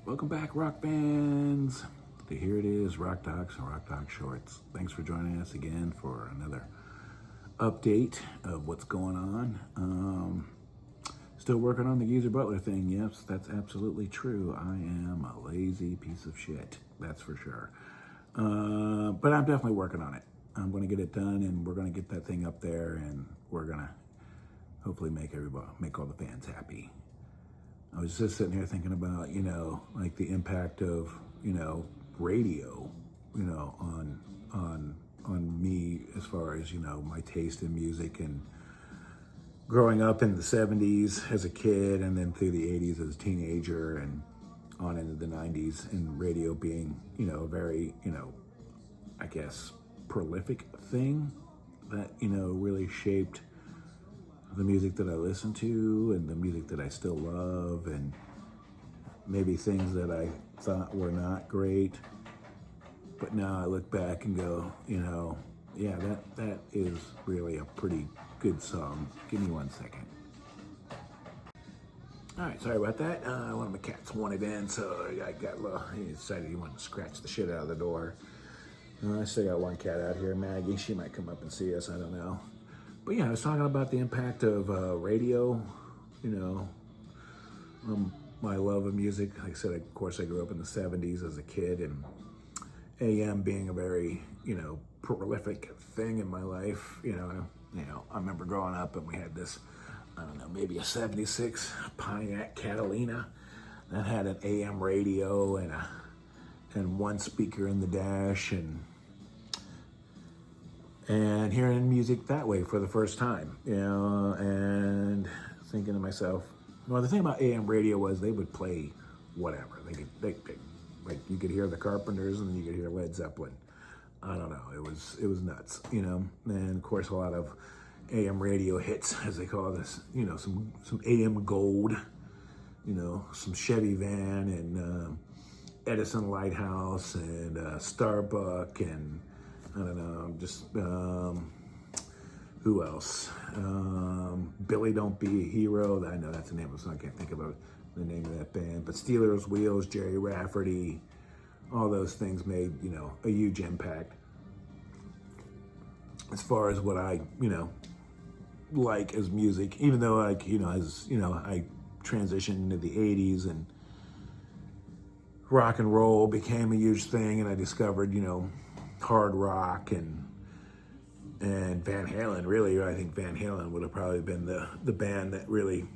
Welcome back, rock fans. Here it is, Rock Docs and Rock Doc Shorts. Thanks for joining us again for another update of what's going on. Still working on the Geezer Butler thing. Yes, that's absolutely true. I am a lazy piece of shit. That's for sure. But I'm definitely working on it. I'm going to get it done, and we're going to get that thing up there, and we're going to hopefully make all the fans happy. I was just sitting here thinking about, like the impact of, radio, on me as far as, my taste in music and growing up in the 70s as a kid and then through the 80s as a teenager and on into the 90s, and radio being, a very, I guess, prolific thing that, really shaped the music that I listen to and the music that I still love, and maybe things that I thought were not great. But now I look back and go, yeah, that is really a pretty good song. Give me 1 second. All right, sorry about that. One of my cats wanted in, so I got a little, he decided he wanted to scratch the shit out of the door. I still got one cat out here, Maggie. She might come up and see us, I don't know. But yeah, I was talking about the impact of radio, my love of music. Like I said, of course, I grew up in the 70s as a kid, and AM being a very, prolific thing in my life. I remember growing up and we had this, I don't know, maybe a 76 Pontiac Catalina that had an AM radio and one speaker in the dash, and hearing music that way for the first time, and thinking to myself, well, the thing about AM radio was they would play whatever. They like you could hear the Carpenters and you could hear Led Zeppelin. I don't know, it was nuts, and of course a lot of AM radio hits, as they call this, some AM gold, some Chevy Van and Edison Lighthouse and Starbuck and I don't know, just who else? Billy Don't Be a Hero. I know that's the name of the song. I can't think about the name of that band. But Steelers Wheels, Jerry Rafferty, all those things made, a huge impact as far as what I, like as music. Even though, I transitioned into the 80s and rock and roll became a huge thing, and I discovered, hard rock and Van Halen. Really, I think Van Halen would have probably been the band that really